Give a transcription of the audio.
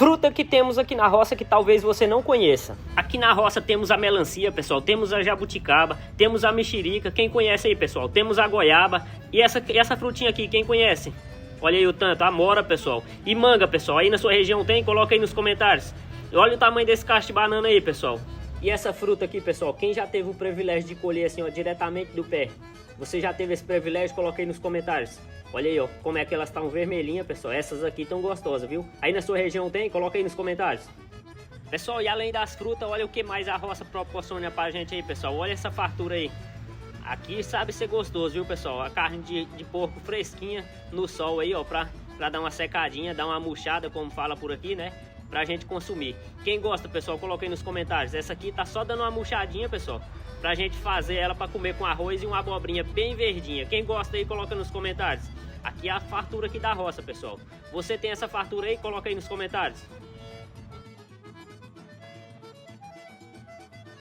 fruta que temos aqui na roça que talvez você não conheça. Aqui na roça temos a melancia, pessoal, temos a jabuticaba, temos a mexerica, quem conhece aí, pessoal? Temos a goiaba e essa frutinha aqui, quem conhece? Olha aí o tanto, a mora, pessoal. E manga, pessoal, aí na sua região tem? Coloca aí nos comentários. Olha o tamanho desse cacho de banana aí, pessoal. E essa fruta aqui, pessoal, quem já teve o privilégio de colher assim, ó, diretamente do pé? Você já teve esse privilégio? Coloca aí nos comentários. Olha aí, ó, como é que elas estão vermelhinhas, pessoal. Essas aqui estão gostosas, viu? Aí na sua região tem? Coloca aí nos comentários. Pessoal, e além das frutas, olha o que mais a roça proporciona pra gente aí, pessoal. Olha essa fartura aí. Aqui sabe ser gostoso, viu, pessoal? A carne de porco fresquinha no sol aí, ó, pra dar uma secadinha, dar uma murchada, como fala por aqui, né? Pra gente consumir. Quem gosta, pessoal, coloca aí nos comentários. Essa aqui tá só dando uma murchadinha, pessoal, pra gente fazer ela pra comer com arroz e uma abobrinha bem verdinha. Quem gosta aí, coloca nos comentários. Aqui é a fartura aqui da roça, pessoal. Você tem essa fartura aí? Coloca aí nos comentários.